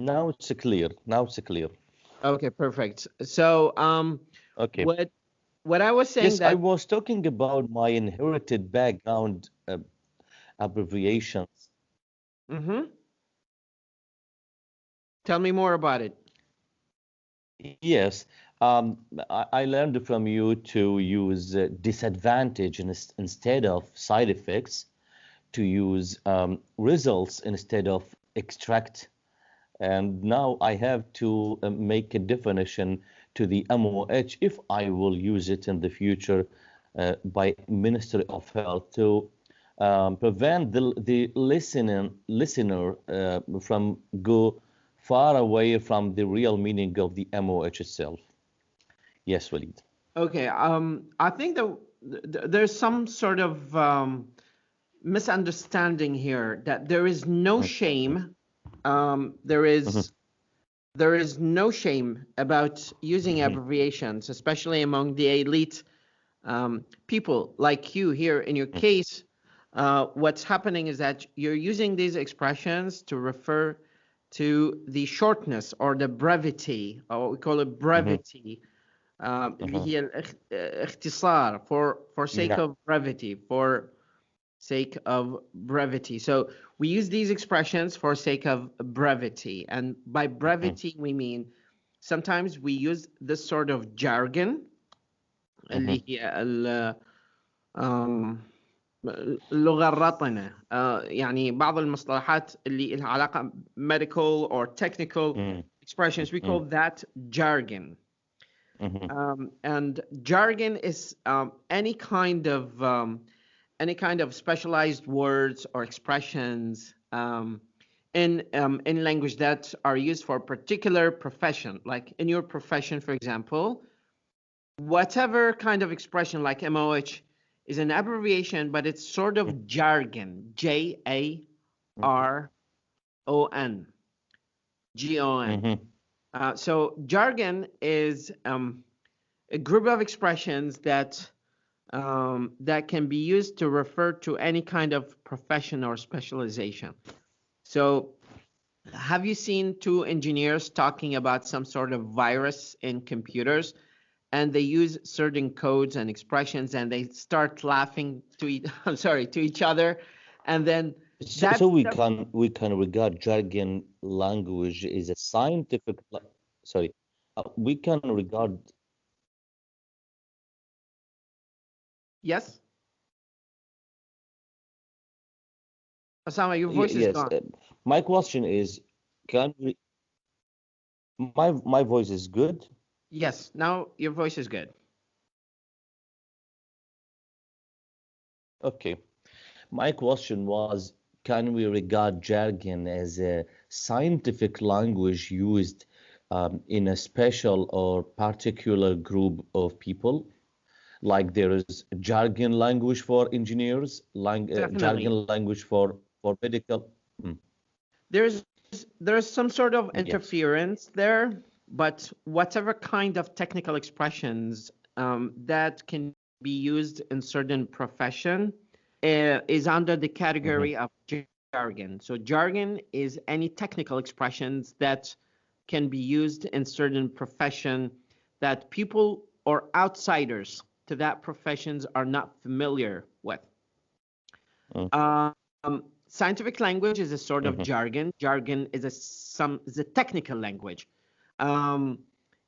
Now it's clear. Now it's clear. Okay, perfect. So, Okay. what I was saying Yes, I that. was talking about my inherited background abbreviations. Mm-hmm. Tell me more about it. Yes, I learned from you to use disadvantage instead of side effects, to use results instead of extract. And now I have to make a definition to the MOH if I will use it in the future by Ministry of Health to prevent the listener from go far away from the real meaning of the MOH itself. Yes, Walid. Okay. I think that there's some sort of misunderstanding here that there is no Mhm, shame. mhm, There is no shame about using mhm, abbreviations, especially among the elite people like you here. In your case, what's happening is that you're using these expressions to refer to the shortness or the brevity, or we call it mhm, brevity, اللي mhm. هي اختصار, for sake Yeah. of brevity, for sake of brevity. So we use these expressions for sake of brevity. And by Mhm, brevity, we mean sometimes we use this sort of jargon, mhm, اللي هي آم، اللغة الرطنة. يعني بعض المصطلحات اللي لها علاقة medical or technical mhm, expressions, we call mhm, that jargon. mhm, And jargon is any kind of specialized words or expressions in language that are used for a particular profession. Like in your profession, for example, whatever kind of expression like MOH is an abbreviation, but it's sort of jargon. JARGON. mhm, So jargon is a group of expressions that can be used to refer to any kind of profession or specialization. So, have you seen two engineers talking about some sort of virus in computers, and they use certain codes and expressions, and they start laughing to I'm sorry, to each other, and then So that's we can regard jargon language is a scientific sorry we can regard yes, Osama, your voice is yes gone. my question is can we my voice is good. Yes, now your voice is good. Okay, my question was, can we regard jargon as a scientific language used in a special or particular group of people? Like there is jargon language for engineers, Definitely. jargon language for medical. Mm, there's there's some sort of yes. interference there, but whatever kind of technical expressions that can be used in certain profession is under the Hmm. category of jargon. So jargon is any technical expressions that can be used in certain profession that people or outsiders to that professions are not familiar with. Um, Scientific language is a sort of Hmm. jargon. Jargon is a technical language. Um,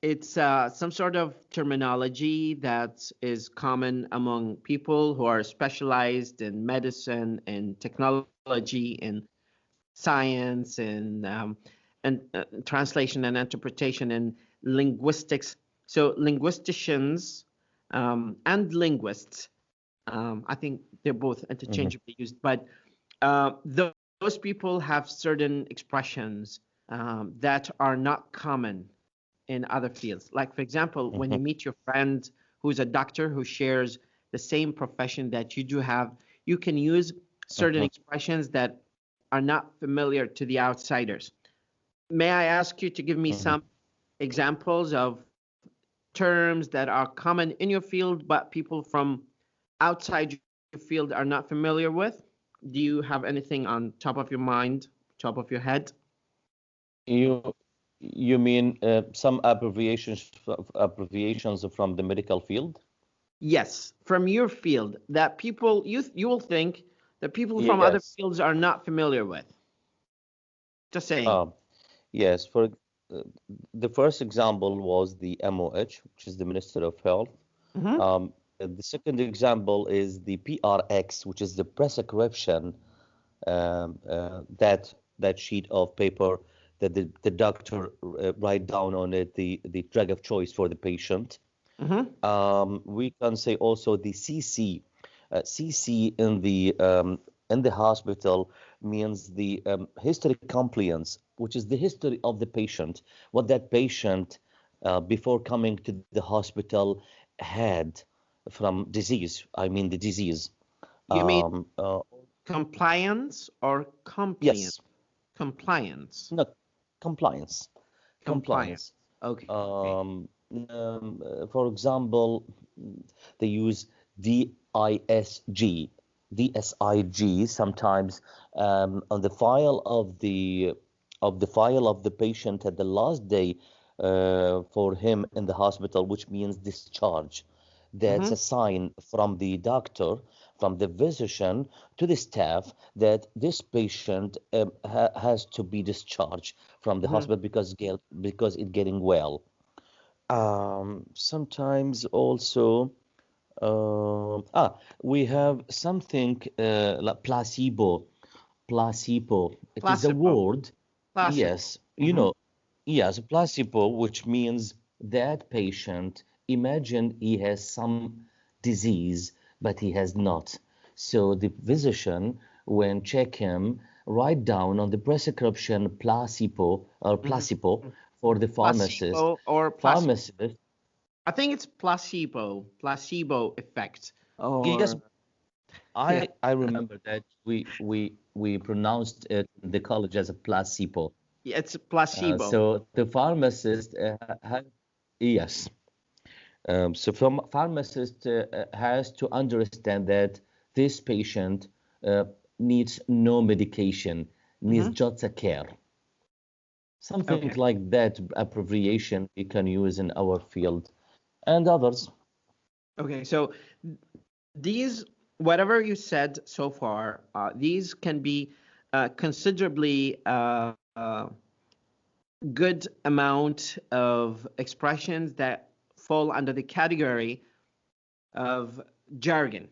it's some sort of terminology that is common among people who are specialized in medicine, in technology, in science, and translation and interpretation and linguistics. So linguisticians and linguists, I think they're both Hmm. interchangeably used, but those people have certain expressions that are not common in other fields. Like, for example, when you Hmm. meet your friend who's a doctor who shares the same profession that you do have, you can use certain Hmm. expressions that are not familiar to the outsiders. May I ask you to give me Hmm. some examples of terms that are common in your field, but people from outside your field are not familiar with? Do you have anything on top of your mind, top of your head? You you mean some abbreviations from the medical field? Yes, from your field that people you will think that people from other Yes. fields are not familiar with. Just saying. Um, yes. Uh, the first example was the MOH, which is the Minister of Health. Hmm. The second example is the PRX, which is the prescription, that sheet of paper that the doctor write down on it the drug of choice for the patient. Hmm. We can say also the CC. CC in the hospital means the history compliance, which is the history of the patient, what that patient before coming to the hospital had from disease. I mean the disease. You mean Um, uh, compliance or compliance? yes, Compliance. no, compliance, Compliance. compliance. Okay. For example, they use DISG, DSIG sometimes on the file of the patient at the last day for him in the hospital, which means discharge. That's Hmm. a sign from the doctor, from the physician to the staff that this patient has to be discharged from the Hmm. hospital because it's getting well. Sometimes also, we have something like placebo. Placebo. It is a Placebo. word. Placebo. Yes, Hmm. yes, placebo, which means that patient, imagine he has some disease, but he has not. So the physician, when check him, write down on the prescription placebo or Hmm. placebo for the pharmacist. Placebo or placebo. Pharmacist, I think it's placebo. Placebo effect. yes, Or yeah, I remember that we pronounced it in the college as a placebo. yeah, it's placebo. So the pharmacist yes. So from pharmacist has to understand that this patient uh, needs no medication, needs Hmm. just a care. Something Okay. like that abbreviation we can use in our field and others. Okay. So these, whatever you said so far, these can be considerably good amount of expressions that fall under the category of jargon.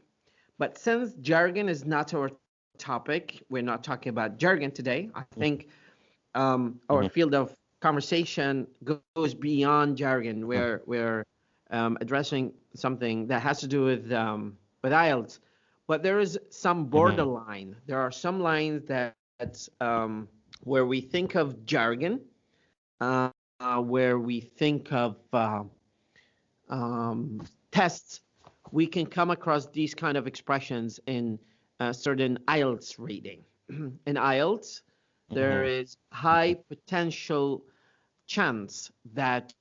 But since jargon is not our topic, we're not talking about jargon today. I think our Mhm, field of conversation goes beyond jargon. mhm, We're addressing something that has to do with IELTS, but there is some mhm, borderline. There are some lines that where we think of jargon, where we think of tests, we can come across these kind of expressions in certain IELTS reading. In IELTS, there mhm, is high potential chance that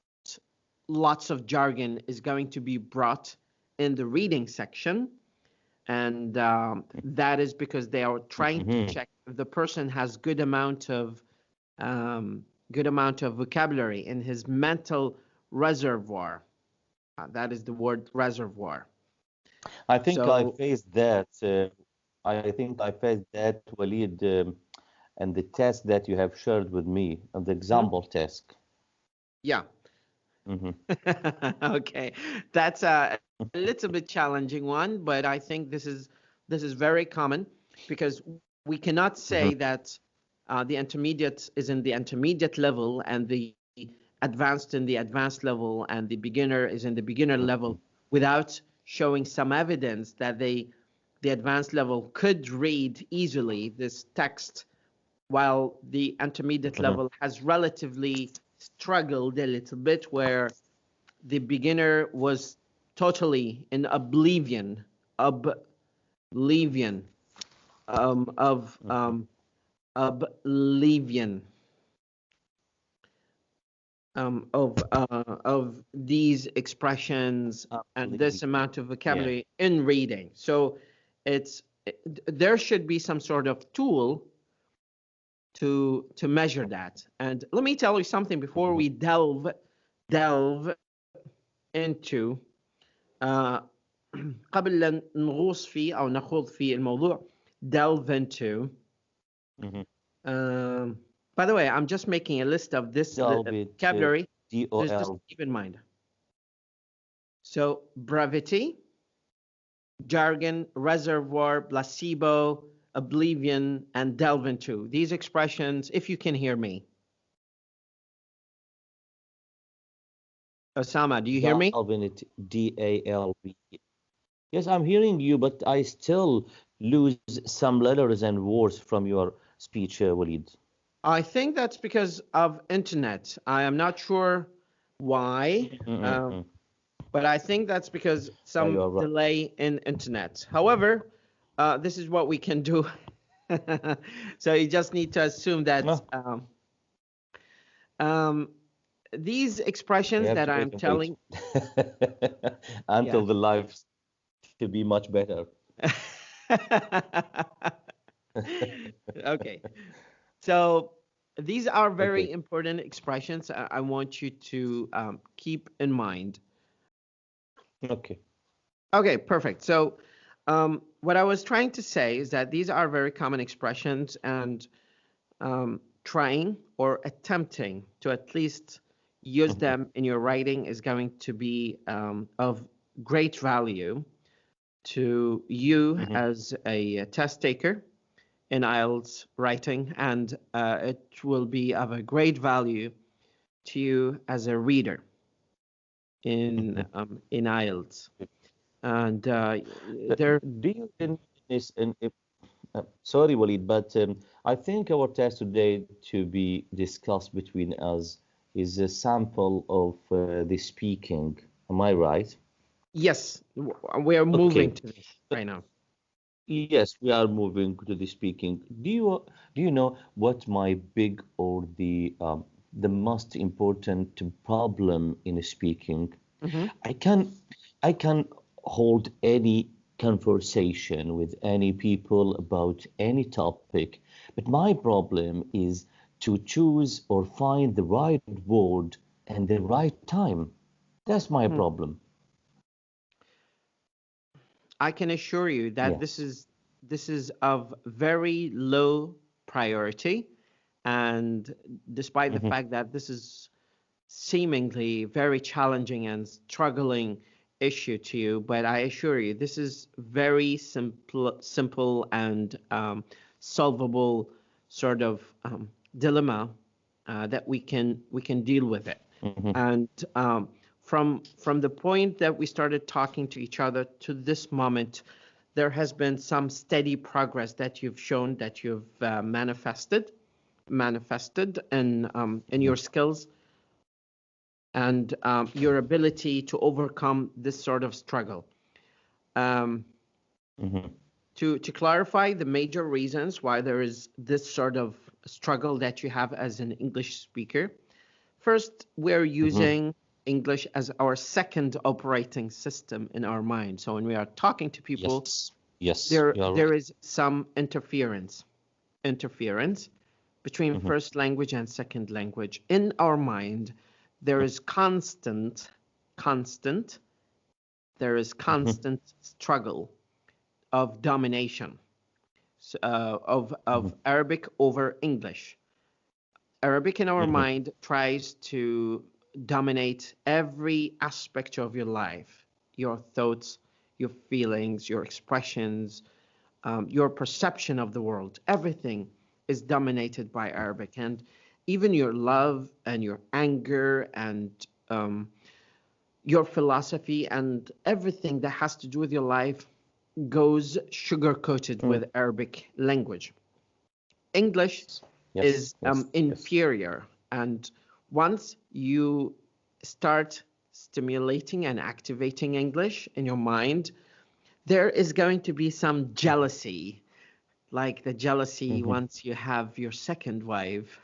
lots of jargon is going to be brought in the reading section, and that is because they are trying to mhm. check if the person has good amount of vocabulary in his mental reservoir. That is the word reservoir. I think I So faced that. I think I faced that, Walid, and the test that you have shared with me, and the mhm, example test. yeah. Hmm. Okay, that's a little bit challenging one, but I think this is very common because we cannot Hmm. say that the intermediate is in the intermediate level and the advanced in the advanced level and the beginner is in the beginner level without showing some evidence that the advanced level could read easily this text while the intermediate Hmm. level has relatively struggled a little bit where the beginner was totally in oblivion of oblivion of these expressions and this amount of Yeah. vocabulary in reading. So it's there should be some sort of tool to measure that. And let me tell you something before we delve into uh, قبل أن نغوص فيه أو نخوض في الموضوع delve into. By the way, I'm just making a list of this vocabulary. Just keep in mind. So brevity, jargon, reservoir, placebo, oblivion, and delve into. These expressions, if you can hear me. Osama, do you hear me? D-A-L-V. Yes, I'm hearing you, but I still lose some letters and words from your speech, Walid. I think that's because of internet. I am not sure why, but I think that's because some delay in internet. However, this is what we can do. So you just need to assume that these expressions that I'm telling until the live to be much better. Okay. So these are very important expressions I want you to keep in mind. Okay, perfect. So what I was trying to say is that these are very common expressions, and trying or attempting to at least use them in your writing is going to be of great value to you as a test taker in IELTS writing, and it will be of a great value to you as a reader in IELTS. And there. Do you think this? Sorry, Walid, but I think our test today to be discussed between us is a sample of the speaking. Am I right? Yes, we are moving to this right now. Yes, we are moving to the speaking. Do you know what my big or the most important problem in speaking? I can hold any conversation with any people about any topic, but my problem is to choose or find the right word and the right time. That's my problem. I can assure you that this is of very low priority, and despite the fact that this is seemingly very challenging and struggling issue to you, but I assure you this is very simple and solvable sort of dilemma that we can deal with it. And from the point that we started talking to each other to this moment, there has been some steady progress that you've shown, that you've manifested in your skills and your ability to overcome this sort of struggle. To clarify the major reasons why there is this sort of struggle that you have as an English speaker, first, we're using English as our second operating system in our mind. So when we are talking to people, there is some interference between first language and second language. In our mind, there is constant struggle of domination of Arabic over English. Arabic in our mind tries to dominate every aspect of your life, your thoughts, your feelings, your expressions, your perception of the world. Everything is dominated by Arabic, and even your love and your anger and your philosophy and everything that has to do with your life goes sugar-coated with Arabic language. English is inferior, and once you start stimulating and activating English in your mind, there is going to be some jealousy, like the jealousy once you have your second wife.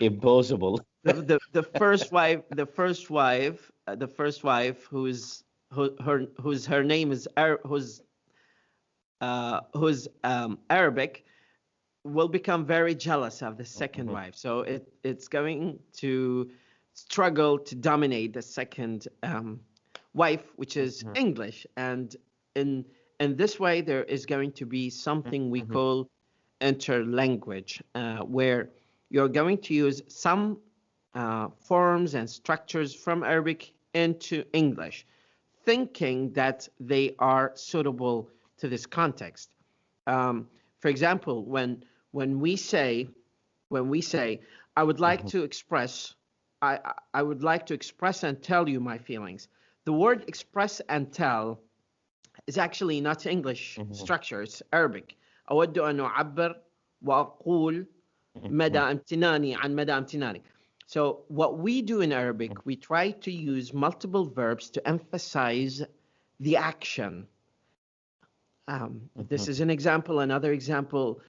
Impossible. The first wife whose her name is who's Arabic will become very jealous of the second wife. So it's going to struggle to dominate the second wife, which is English. And in this way, there is going to be something we call interlanguage, where you're going to use some forms and structures from Arabic into English, thinking that they are suitable to this context. For example, when we say, I would like to express, I would like to express and tell you my feelings. The word express and tell is actually not English structure, it's Arabic. أود أن أعبر وأقول مدى امتناني عن مدى امتناني. So what we do in Arabic, we try to use multiple verbs to emphasize the action. This is an example. Another example,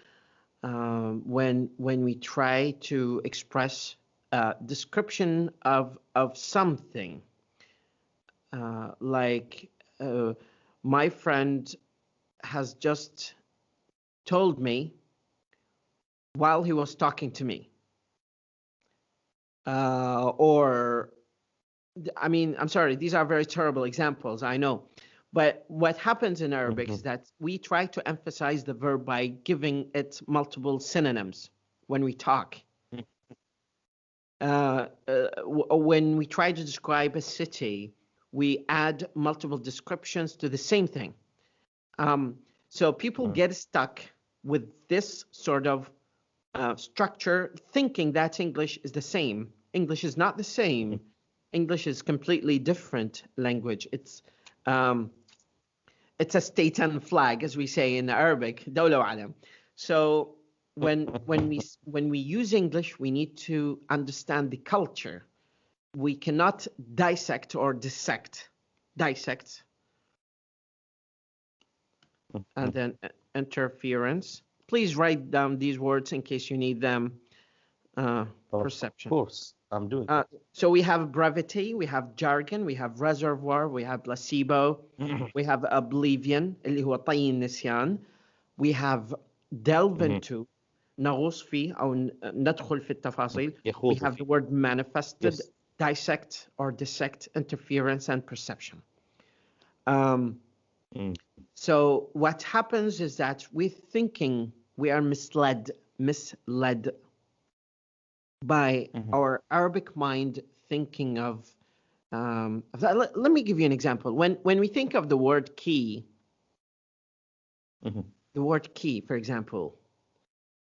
when we try to express description of something, like my friend has just told me while he was talking to me. Or, I mean, I'm sorry, these are very terrible examples, I know. But what happens in Arabic is that we try to emphasize the verb by giving it multiple synonyms when we talk. When we try to describe a city, we add multiple descriptions to the same thing. So people get stuck with this sort of structure, thinking that English is the same. English is not the same. English is completely different language. It's a state and flag, as we say in Arabic, دولة وعلم. So when we use English, we need to understand the culture. We cannot dissect or dissect. Dissect. And then interference. Please write down these words in case you need them. Perception. Of course, I'm doing it. So we have brevity, we have jargon, we have reservoir, we have placebo, we have oblivion, اللي هو طي النسيان. We have delve into, نغوص فيه أو ندخل في التفاصيل. We have the word manifested, yes. Dissect or dissect, interference, and perception. So what happens is that we're thinking we are misled by our Arabic mind thinking of that. Let me give you an example. When we think of the word key, the word key, for example,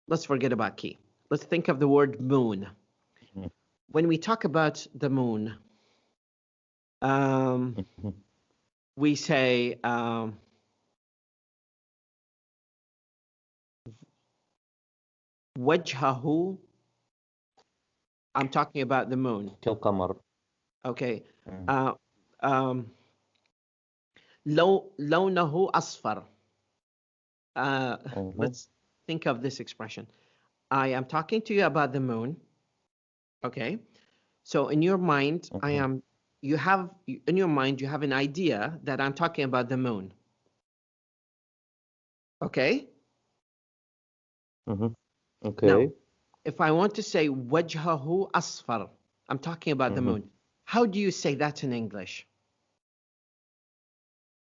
let's forget about key. Let's think of the word moon. When we talk about the moon, we say وجهه. I'm talking about the moon. كالقمر. Okay. لونه أصفر. Let's think of this expression. I am talking to you about the moon. Okay. So in your mind, you have an idea that I'm talking about the moon. Okay? Okay. Now, if I want to say وجهه أصفر, I'm talking about the moon. How do you say that in English?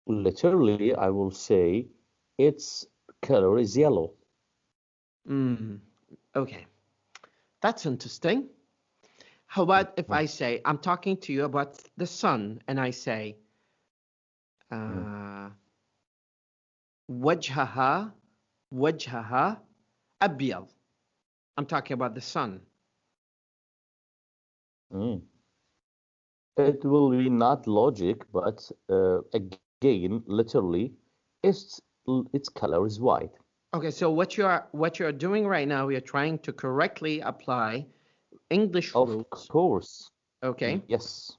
Literally, I will say its color is yellow. Okay. That's interesting. How about if I say, I'm talking to you about the sun, and I say, وجهها أبيض. I'm talking about the sun. It will be not logic, but again, literally, its color is white. Okay, so what you're doing right now, you're trying to correctly apply English rules. Of course. Okay. Yes.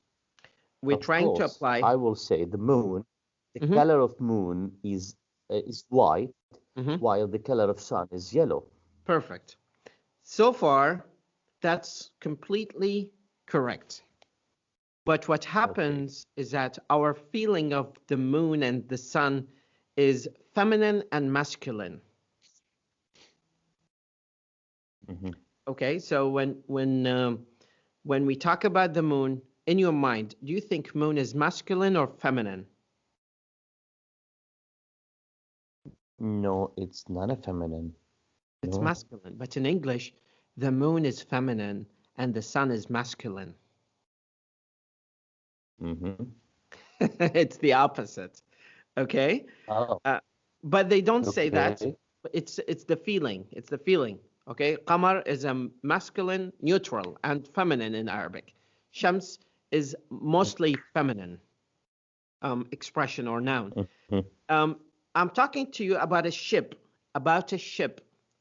We're trying to apply. I will say the moon. The color of moon is white, while the color of sun is yellow. Perfect. So far, that's completely correct. But what happens is that our feeling of the moon and the sun is feminine and masculine. Okay, so when we talk about the moon, in your mind, do you think moon is masculine or feminine? No, it's not a feminine. It's No. masculine, but in English, the moon is feminine and the sun is masculine. It's the opposite. Okay? Oh, But they don't say that. okay. It's the feeling. It's the feeling. Okay? Qamar is a masculine, neutral, and feminine in Arabic. Shams is mostly feminine expression or noun. Mhm. I'm talking to you about a ship,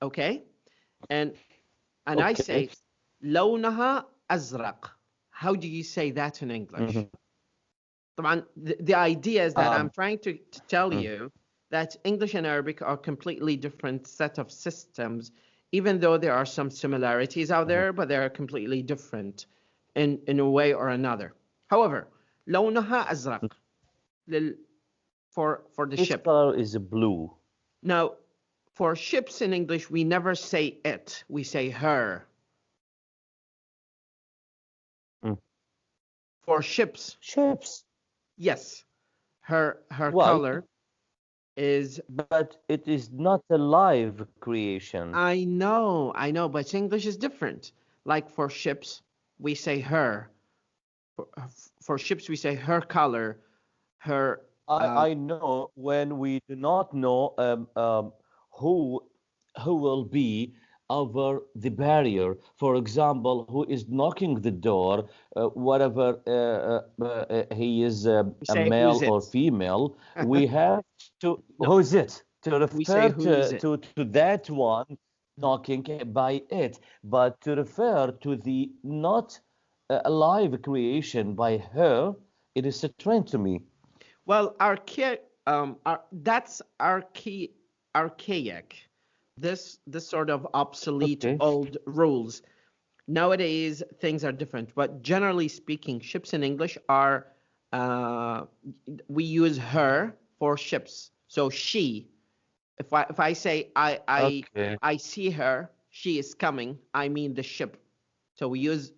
okay? And I Okay. say لونها أزرق. How do you say that in English? Mhm. طبعا the idea is that I'm Um, trying to tell mm, you that English and Arabic are completely different set of systems, even though there are some similarities out mhm. there, but they're completely different in a way or another. However, لونها أزرق for the Its ship. color is blue. Now, for ships in English, we never say it, we say her. Mm. For ships, Ships. yes, her Why? color is. But it is not a live creation. I know, but English is different. Like for ships, we say her. For, for ships, we say her color, her. I know when we do not know who who will be over the barrier. For example, who is knocking the door, whatever he is We a say who's male or it. female, we have to No, who's it to we say refer who's it. to that one knocking by it, but to refer to the not a live creation by her, it is strange to me. Well, that's archaic. This sort of obsolete Okay. old rules. Nowadays, things are different, but generally speaking, ships in English are, uh, we use her for ships. So she, if I say Okay. I see her, she is coming, I mean the ship. So we use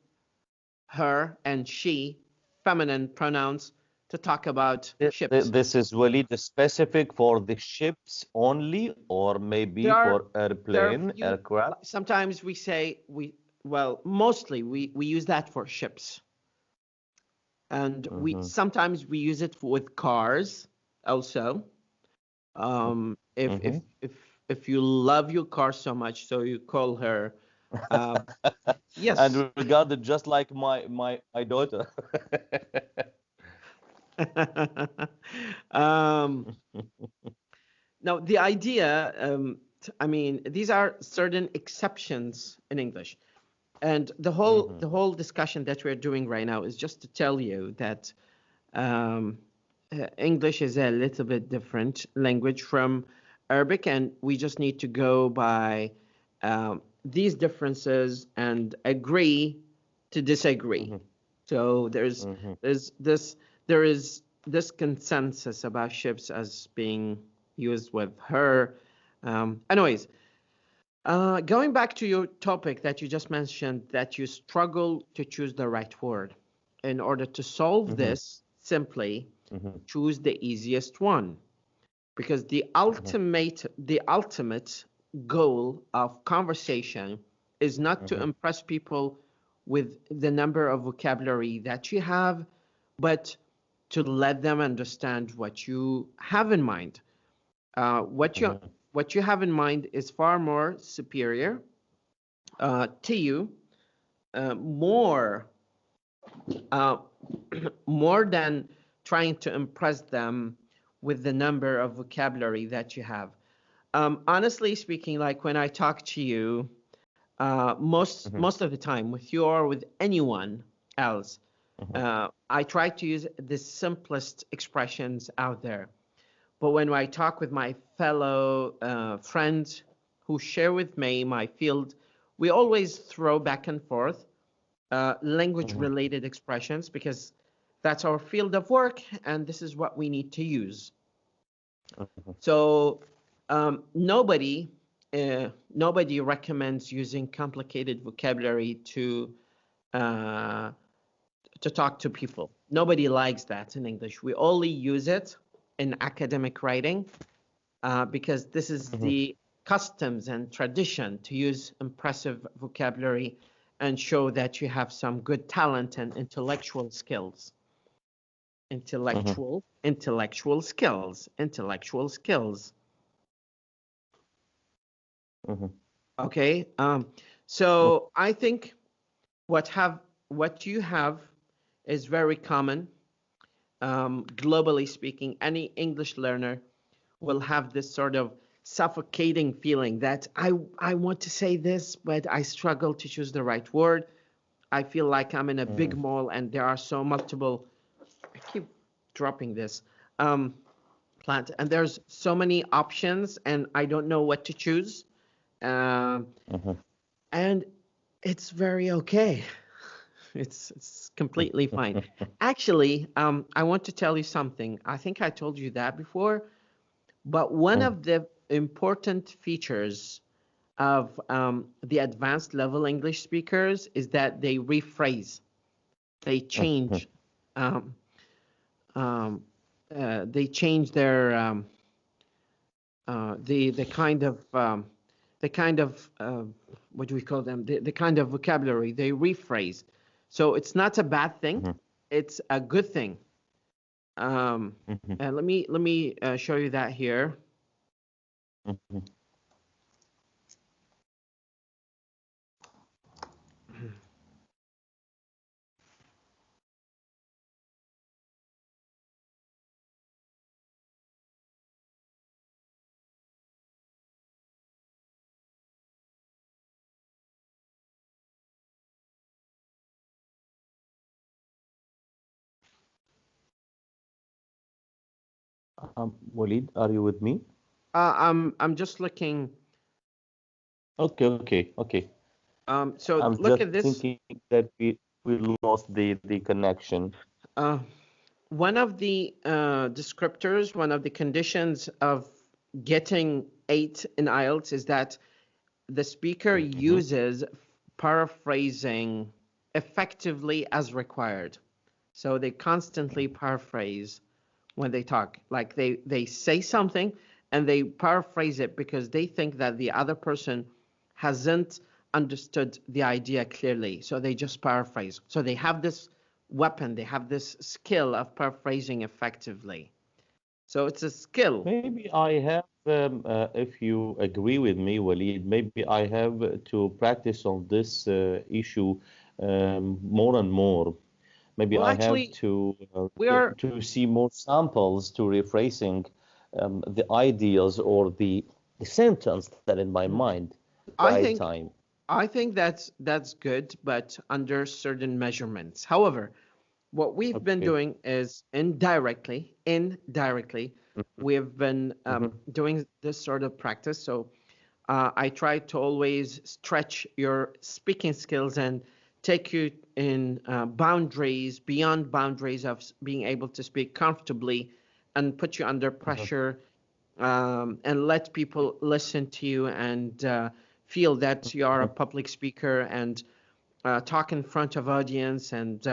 her and she, feminine pronouns, to talk about ships. This is really the specific for the ships only, or maybe There are for there are airplane, few. aircraft? Sometimes we say mostly we use that for ships, and we Mm-hmm. sometimes we use it with cars also. If Mm-hmm. if you love your car so much, so you call her. Uh, yes. And regarded just like my daughter. um, Now, the idea, I mean, these are certain exceptions in English. And Mm-hmm. the whole discussion that we're doing right now is just to tell you that um, English is a little bit different language from Arabic, and we just need to go by these differences and agree to disagree. Mm-hmm. So Mm-hmm. there is this consensus about ships as being used with her. Anyways, going back to your topic that you just mentioned, that you struggle to choose the right word. In order to solve Mm-hmm. this, simply Mm-hmm. choose the easiest one. Because the ultimate goal of conversation is not to Mm-hmm. impress people with the number of vocabulary that you have, but to let them understand what you have in mind. Uh, what you Mm-hmm. what you have in mind is far more superior to you, more uh, more than trying to impress them with the number of vocabulary that you have. Honestly speaking, like when I talk to you, Mm-hmm. most of the time with you or with anyone else, I try to use the simplest expressions out there. But when I talk with my fellow friends who share with me my field, we always throw back and forth language Mm-hmm. related expressions because that's our field of work and this is what we need to use. Mhm. So nobody nobody recommends using complicated vocabulary uh, to talk to people. Nobody likes that in English. We only use it in academic writing because this is Mhm. the customs and tradition to use impressive vocabulary and show that you have some good talent and intellectual skills. Mhm. Intellectual skills, intellectual skills. Mhm. Okay. Mhm. So I think what you have is very common. Globally speaking, any English learner will have this sort of suffocating feeling that I want to say this, but I struggle to choose the right word. I feel like I'm in a big Mhm. mall and there are so multiple. I keep dropping this um, plant, and there's so many options, and I don't know what to choose. Um, Mhm. and it's very okay. It's completely fine. Actually, I want to tell you something. I think I told you that before, but one Mhm. of the important features of the advanced level English speakers is that they rephrase, they Mhm. change, um, um, they change their the kind of what do we call them? The kind of vocabulary they rephrase. So it's not a bad thing; Mhm. it's a good thing. Mhm. And let me show you that here. Mhm. Walid, are you with me? I'm just looking. Okay, okay, okay. So I'm look just at this. thinking that we lost the connection. Uh, one of the descriptors, one of the conditions of getting 8 in IELTS is that the speaker Mhm. uses paraphrasing effectively as required. So they constantly paraphrase when they talk. Like they say something and they paraphrase it because they think that the other person hasn't understood the idea clearly. So they just paraphrase. So they have this weapon, they have this skill of paraphrasing effectively. So it's a skill. Maybe I have, if you agree with me, Walid, maybe I have to practice on this issue more and more. Maybe Well, I have actually, to we are, to see more samples to rephrasing the ideas or the sentence that in my mind I right think time. I think that's good, but under certain measurements. However, what we've been Okay. doing is indirectly, we've been Mhm. doing this sort of practice. So I try to always stretch your speaking skills and take you in boundaries, beyond boundaries of being able to speak comfortably and put you under Mhm. pressure and let people listen to you and feel that you are a Mhm. public speaker and talk in front of audience and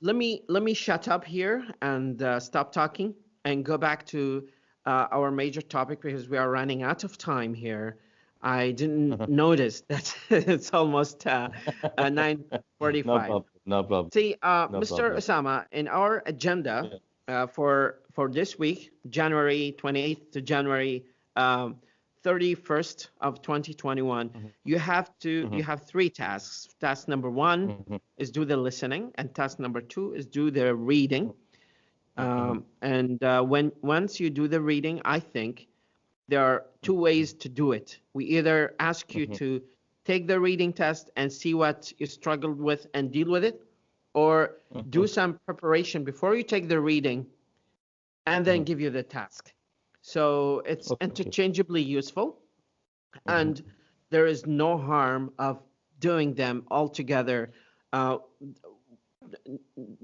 let me shut up here and stop talking and go back to our major topic because we are running out of time here. I didn't Mhm. notice that it's almost No 9:45. problem. No problem. See, No Mr. problem. Osama, in our agenda Yeah. for this week, January 28th to January 31st of 2021, Mhm. you Mhm. have 3 tasks. Task number one Mhm. is do the listening, and task number two is do the reading. Mhm. And when once you do the reading, I think there are two ways to do it. We either ask you Mhm. to take the reading test and see what you struggled with and deal with it, or do Mhm. some preparation before you take the reading and then Mhm. give you the task. So it's Okay. interchangeably useful, Mhm. and there is no harm of doing them all together uh,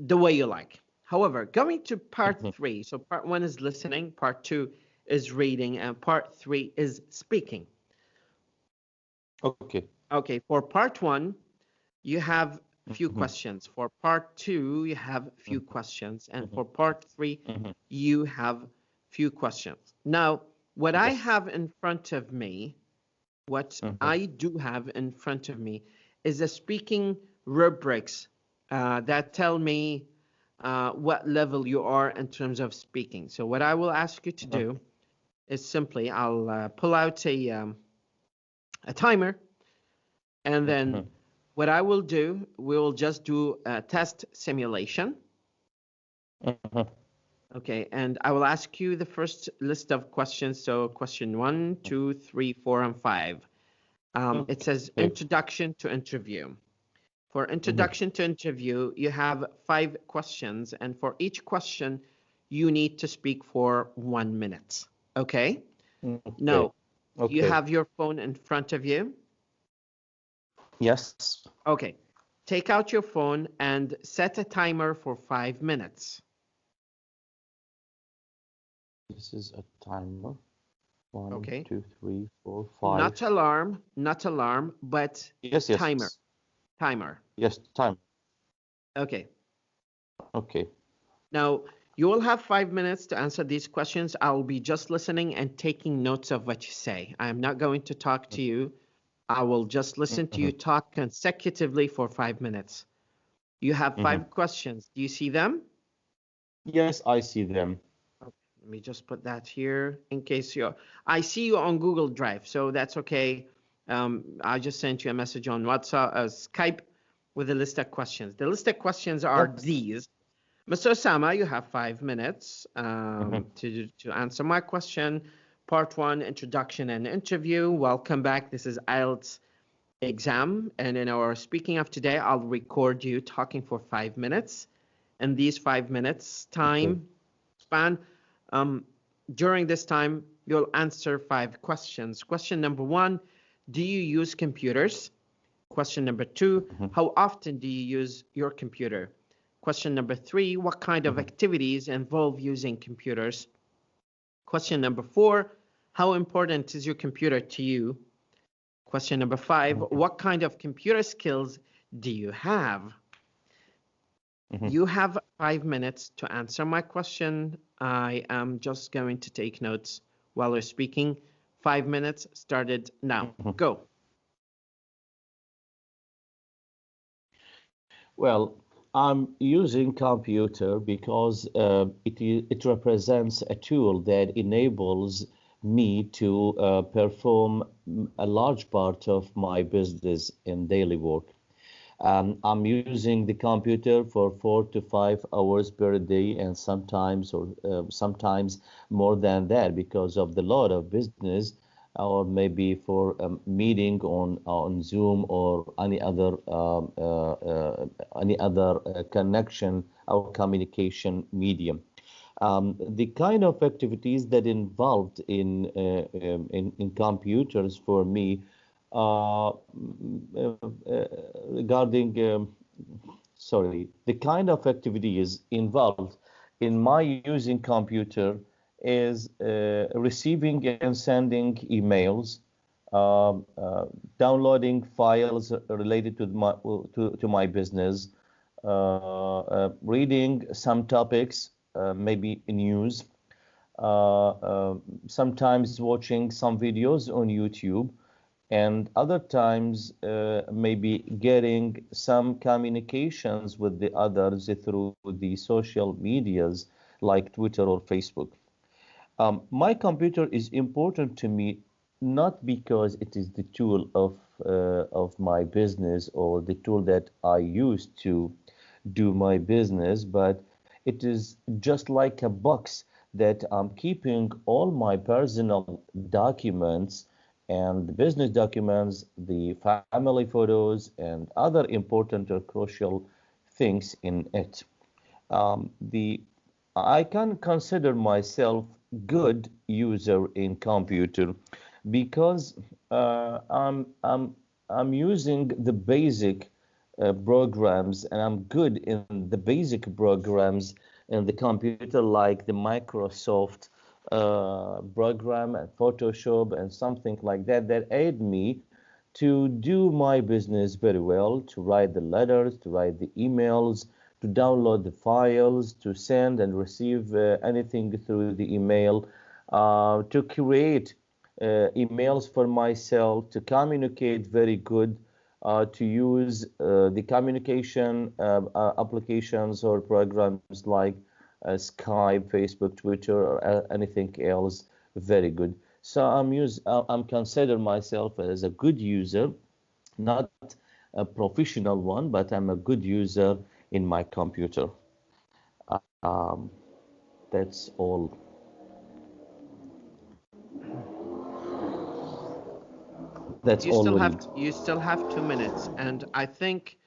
the way you like. However, going to part Mhm. three, so part one is listening, part two is reading, and part 3 is speaking. Okay. Okay, for part 1, you have few questions. For part 2, you have few questions. And for part 3, you have few questions. Now, what I have in front of me, I do have in front of me is a speaking rubrics that tell me what level you are in terms of speaking. So what I will ask you to do is simply I'll pull out a timer, and then what I will do, we will just do a test simulation. Okay, and I will ask you the first list of questions. So question 1, 2, 3, 4, and 5. It says introduction to interview. For introduction to interview, you have 5 questions, and for each question, you need to speak for 1 minute. Okay? Now, you have your phone in front of you? Yes. Okay. Take out your phone and set a timer for 5 minutes. This is a timer. 1, Okay. 2, 3, 4, 5. Not alarm, but timer. Timer. Yes, time. Okay. Okay. Now, you will have 5 minutes to answer these questions. I'll be just listening and taking notes of what you say. I am not going to talk to you. I will just listen to you talk consecutively for 5 minutes. You have 5 questions. Do you see them? Yes, I see them. Okay, let me just put that here in case I see you on Google Drive, so that's okay. I just sent you a message on WhatsApp, Skype, with a list of questions. The list of questions are these. Mr. Osama, you have 5 minutes to answer my question. Part 1, introduction and interview. Welcome back. This is IELTS exam. And in our speaking of today, I'll record you talking for 5 minutes. And these 5 minutes time span, during this time, you'll answer 5 questions. Question number 1, do you use computers? Question number 2, how often do you use your computer? Question number 3, what kind of activities involve using computers? Question number 4, how important is your computer to you? Question number 5, what kind of computer skills do you have? You have 5 minutes to answer my question. I am just going to take notes while you're speaking. 5 minutes started now. Go. Well, I'm using computer because it represents a tool that enables me to perform a large part of my business in daily work. I'm using the computer for 4 to 5 hours per day, and sometimes more than that because of the load of business, or maybe for a meeting on Zoom or any other connection or communication medium. The kind of activities that involved in computers for me regarding the kind of activities involved in my using computer is receiving and sending emails, downloading files related to my business, reading some topics, maybe news, sometimes watching some videos on YouTube, and other times maybe getting some communications with the others through the social medias like Twitter or Facebook. My computer is important to me not because it is the tool of my business or the tool that I use to do my business, but it is just like a box that I'm keeping all my personal documents and the business documents, the family photos, and other important or crucial things in it. I can consider myself good user in computer because I'm using the basic programs, and I'm good in the basic programs in the computer, like the Microsoft program and Photoshop and something like that that aid me to do my business very well, to write the letters, to write the emails, to download the files, to send and receive anything through the email, to create emails for myself, to communicate very good, to use the communication applications or programs like Skype, Facebook, Twitter, or anything else very good. So I'm consider myself as a good user, not a professional one, but I'm a good user in my computer. Um, that's all. That's all, Waleed. You still have 2 minutes, and I think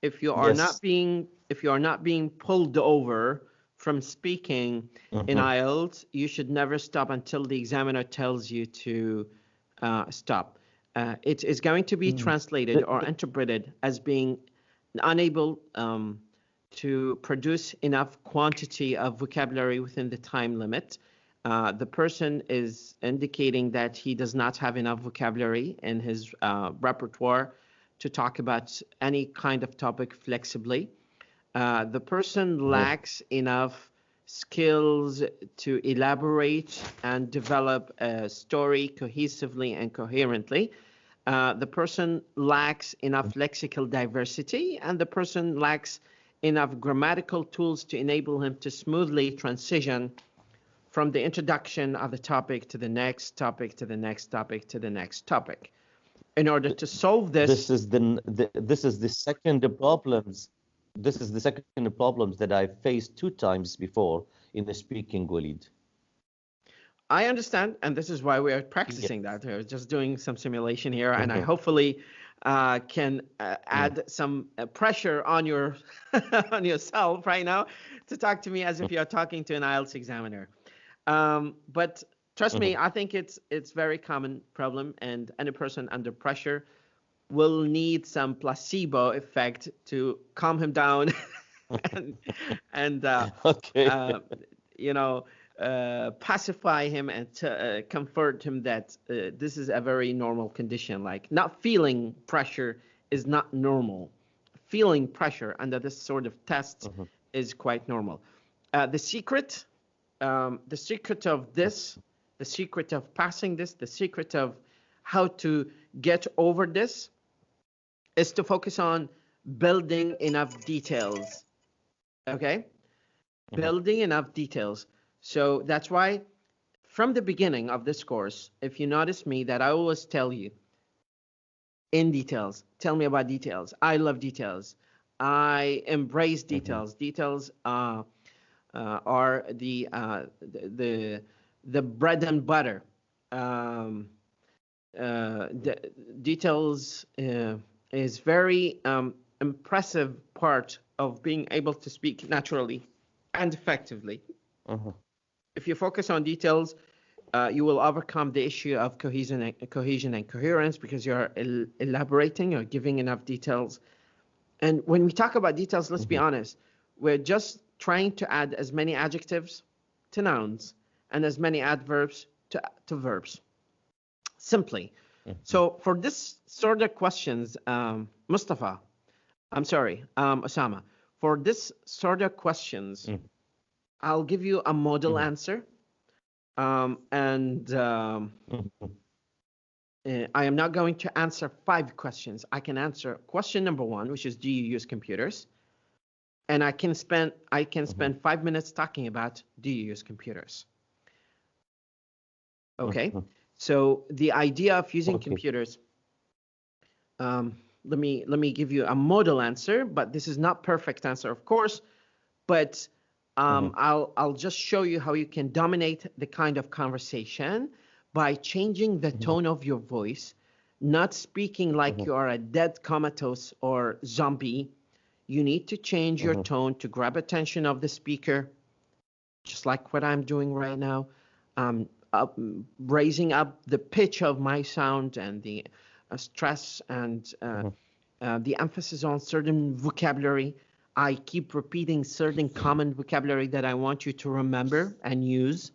if you are not Yes. being pulled over from speaking in Mhm. IELTS, you should never stop until the examiner tells you to stop. It is going to be Mm. translated Th- or th- interpreted as being unable to produce enough quantity of vocabulary within the time limit. The person is indicating that he does not have enough vocabulary in his repertoire to talk about any kind of topic flexibly. The person mhm. lacks enough skills to elaborate and develop a story cohesively and coherently. The person lacks enough lexical diversity, and the person lacks enough grammatical tools to enable him to smoothly transition from the introduction of the topic to the next topic to the next topic to the next topic. In order to solve This this, is this is the second problems. This is the second problems that I faced two times before in the speaking, Waleed. I understand, and this is why we are Yes. practicing that. We're just doing some simulation here, and I Mhm. hopefully can Mm. add some pressure on your on yourself right now to talk to me as if you're talking to an IELTS examiner. But trust me, Mhm. I think it's very common problem, and any person under pressure will need some placebo effect to calm him down and and Okay. uh, you know pacify him and comfort him that this is a very normal condition. Like not feeling pressure is not normal. Feeling pressure under this sort of test Mhm. is quite normal. The secret of this, the secret of passing this, the secret of how to get over this is to focus on building enough details. Okay? Mhm. Building enough details. So that's why from the beginning of this course, if you notice me, that I always tell you in details, tell me about details. I love details. I embrace Mhm. details. Details are the bread and butter. Um, the details is very impressive part of being able to speak naturally and effectively. Mhm. If you focus on details, you will overcome the issue of cohesion and coherence because you're elaborating or giving enough details. And when we talk about details, let's be Mhm. honest, we're just trying to add as many adjectives to nouns and as many adverbs to verbs, simply. Mhm. So for this sort of questions, Mustafa, I'm sorry, Osama, for this sort of questions, Mhm. I'll give you a model Mhm. answer. And Mhm. I am not going to answer 5 questions. I can answer question number 1, which is do you use computers? And I can Mhm. spend 5 minutes talking about do you use computers? Okay. Mhm. So the idea of using Okay. computers, um, let me give you a model answer, but this is not perfect answer, of course. But Mhm. I'll just show you how you can dominate the kind of conversation by changing the Mhm. tone of your voice, not speaking like Mhm. you are a dead comatose or zombie. You need to change your Mhm. tone to grab attention of the speaker, just like what I'm doing right now. Raising up the pitch of my sound and the stress and Mhm. the emphasis on certain vocabulary. I keep repeating certain common vocabulary that I want you to remember and use.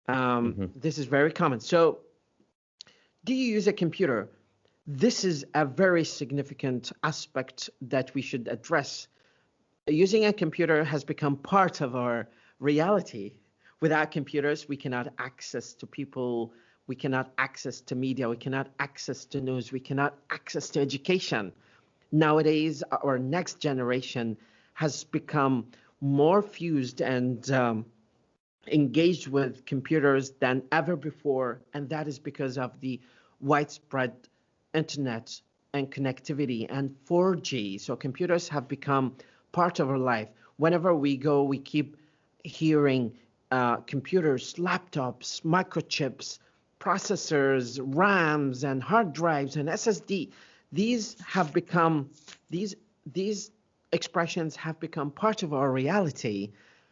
This is very common. So, do you use a computer? This is a very significant aspect that we should address. Using a computer has become part of our reality. Without computers, we cannot access to people, we cannot access to media, we cannot access to news, we cannot access to education. Nowadays, our next generation has become more fused and engaged with computers than ever before, and that is because of the widespread internet and connectivity and 4G. So computers have become part of our life. Whenever we go, we keep hearing computers, laptops, microchips, processors, RAMs, and hard drives, and SSD. These have become these expressions have become part of our reality.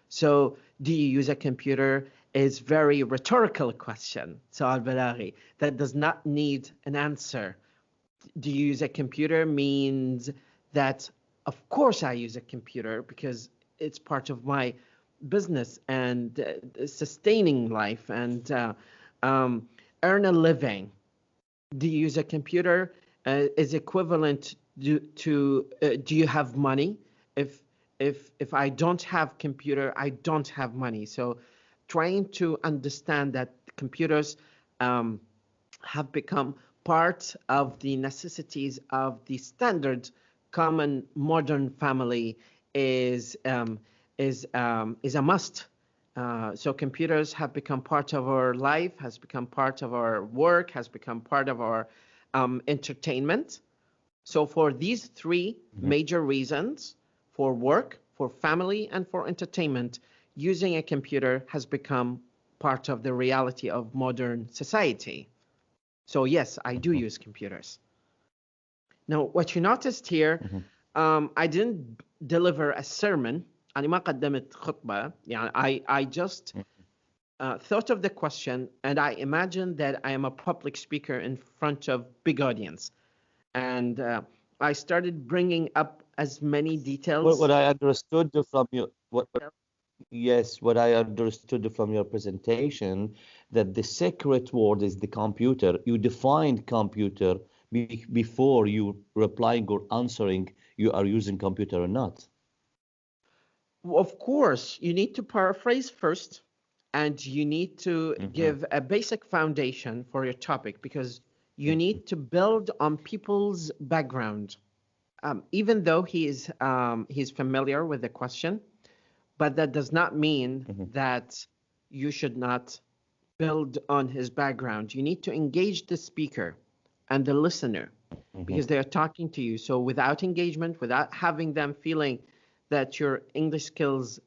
So, do you use a computer? Is very rhetorical question. So, al-Balaghi, that does not need an answer. Do you use a computer means that, of course, I use a computer because it's part of my business and sustaining life and earn a living. Do you use a computer is equivalent to do you have money? If I don't have computer, I don't have money. So trying to understand that computers have become part of the necessities of the standard common modern family is a must. So computers have become part of our life, has become part of our work, has become part of our entertainment. So for these three major reasons, for work, for family, and for entertainment, using a computer has become part of the reality of modern society. So yes, I do use computers. Now, what you noticed here, I didn't deliver a sermon. أنا ما قدمت خطبة. I just thought of the question and I imagined that I am a public speaker in front of big audience. And I started bringing up as many details. What I understood from your what I understood from your presentation, that the secret word is the computer. You defined computer before you replying or answering. You are using computer or not? Of course, you need to paraphrase first, and you need to give a basic foundation for your topic because you need to build on people's background. Even though he's familiar with the question, but that does not mean that you should not build on his background. You need to engage the speaker and the listener because they are talking to you. So without engagement, without having them feeling that your English skills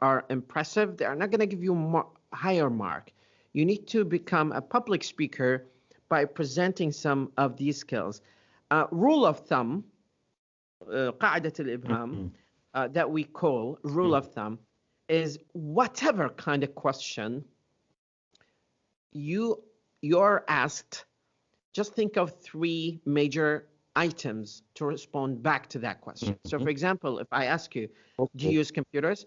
are impressive, they are not going to give you higher mark. You need to become a public speaker by presenting some of these skills. Rule of thumb, قاعدة الإبهام, that we call rule of thumb is whatever kind of question you're asked, just think of three major items to respond back to that question. So for example, if I ask you, do you use computers?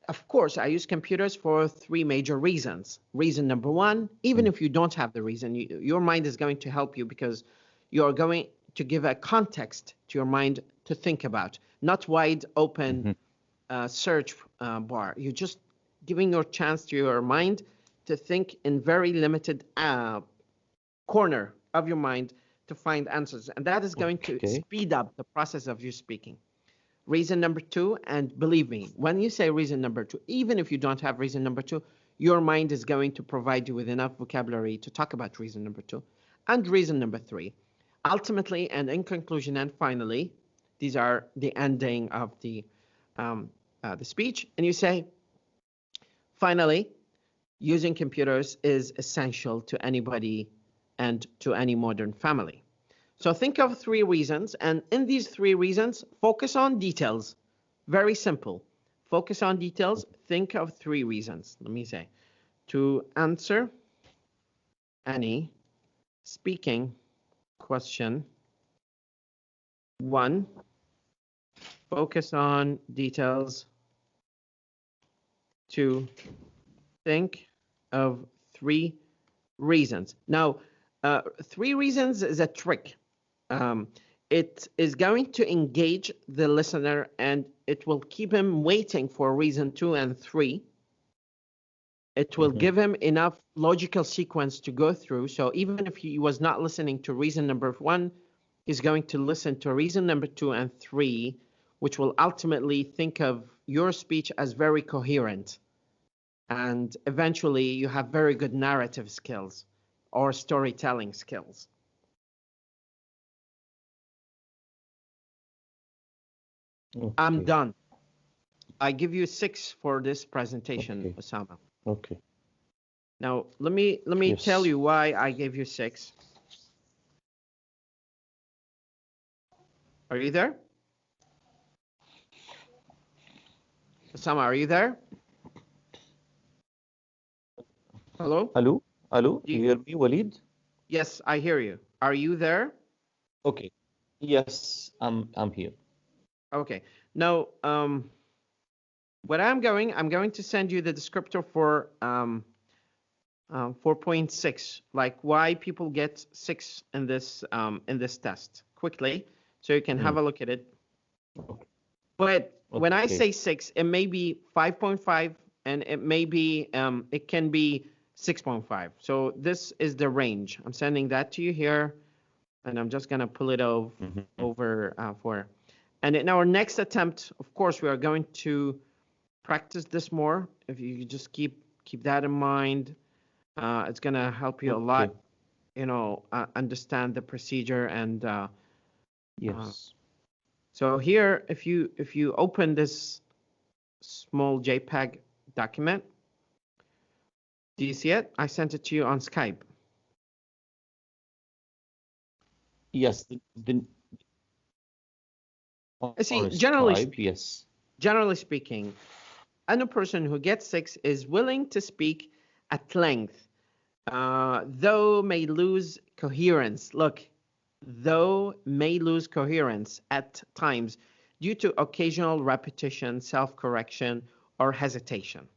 Of course, I use computers for three major reasons. Reason number one, even if you don't have the reason, your mind is going to help you because you're going to give a context to your mind to think about, not wide open search bar. You're just giving your chance to your mind to think in very limited corner of your mind to find answers. And that is going to speed up the process of you speaking. Reason number two, and believe me, when you say reason number two, even if you don't have reason number two, your mind is going to provide you with enough vocabulary to talk about reason number two. And reason number three, ultimately and in conclusion and finally, these are the ending of the speech. And you say, finally, using computers is essential to anybody and to any modern family. So think of three reasons, and in these three reasons, focus on details. Very simple. Focus on details. Think of three reasons. Let me say, to answer any speaking question. One, focus on details. Two, think of 3 reasons. Now, 3 reasons is a trick. It is going to engage the listener and it will keep him waiting for reason 2 and 3. It will give him enough logical sequence to go through. So even if he was not listening to reason number 1, he's going to listen to reason number 2 and 3, which will ultimately think of your speech as very coherent. And eventually you have very good narrative skills or storytelling skills. Okay. I'm done. I give you 6 for this presentation, Okay. Osama. Okay. Now, let me Yes. tell you why I gave you 6. Are you there? Osama, are you there? Hello? Hello? Hello? Do You you- hear me, Walid? Yes, I hear you. Are you there? Okay. Yes, I'm here. Okay. Now, what I'm going to send you the descriptor for 4.6, like why people get 6 in this test quickly, so you can have a look at it. Okay. But when I Okay. say 6, it may be 5.5, and it may be it can be 6.5. So this is the range. I'm sending that to you here, and I'm just gonna pull it over for. And in our next attempt, of course, we are going to practice this more. If you just keep that in mind, it's gonna help you a lot. Okay. You know, understand the procedure and. Yes. So here, if you open this small JPEG document, do you see it? I sent it to you on Skype. Yes. See, On Skype, yes. generally speaking, any person who gets 6 is willing to speak at length, though may lose coherence. Look, though may lose coherence at times due to occasional repetition, self-correction, or hesitation.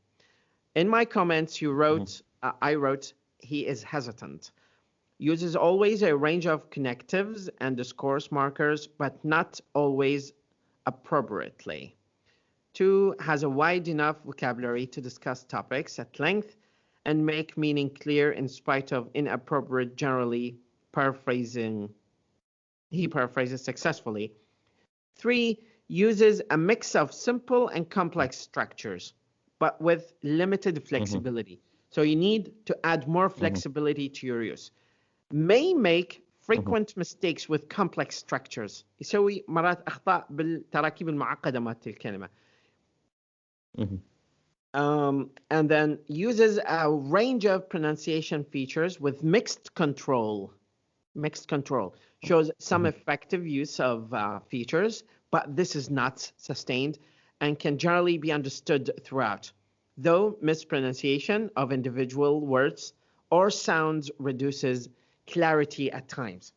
In my comments, you wrote, I wrote, he is hesitant. Uses always a range of connectives and discourse markers, but not always appropriately. 2, has a wide enough vocabulary to discuss topics at length and make meaning clear in spite of inappropriate, generally paraphrasing. He paraphrases successfully. 3, uses a mix of simple and complex structures, but with limited flexibility. So you need to add more flexibility to your use. May make frequent mistakes with complex structures. يسوي مرات أخطاء بالتراكيب المعقدة مالت الكلمة. And then uses a range of pronunciation features with mixed control. Mixed control shows some effective use of features, but this is not sustained and can generally be understood throughout, though mispronunciation of individual words or sounds reduces clarity at times.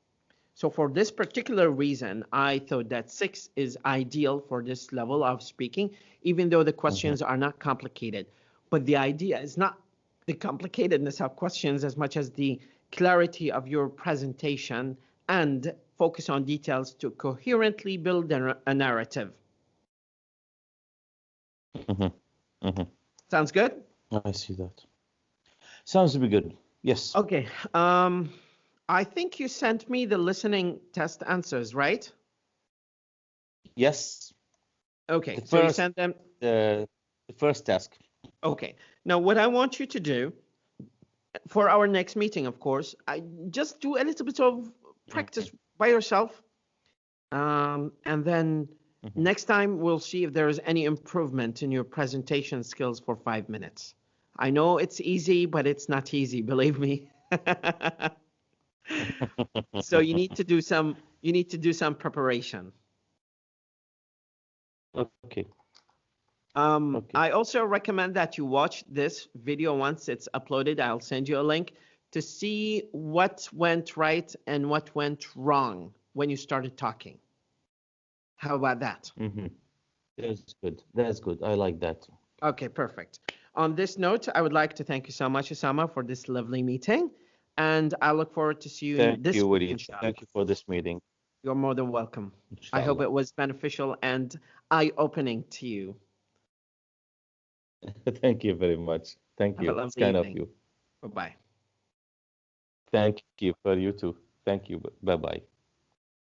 So for this particular reason, I thought that 6 is ideal for this level of speaking, even though the questions are not complicated. But the idea is not the complicatedness of questions as much as the clarity of your presentation and focus on details to coherently build a narrative. Sounds good? I see that. Sounds to be good. Yes. Okay. I think you sent me the listening test answers, right? Yes. Okay. The So you first, sent them. the first task. Okay. Now, what I want you to do for our next meeting, of course, I just do a little bit of practice by yourself. And then next time we'll see if there is any improvement in your presentation skills for 5 minutes. I know it's easy, but it's not easy, believe me. So you need to do some preparation. Okay. I also recommend that you watch this video once it's uploaded. I'll send you a link to see what went right and what went wrong when you started talking. How about that? That's good. That's good. I like that. Okay, perfect. on this note, I would like to thank you so much, Osama, for this lovely meeting. And I look forward to see you in Thank this you, week, Waleed. inshallah. Thank you for this meeting, You're more than welcome. I hope inshallah. it was beneficial and eye-opening to you. Thank you very much. Thank Have a you. It's lovely kind of evening. you. Bye-bye. Thank you for you too. Thank you. Bye-bye.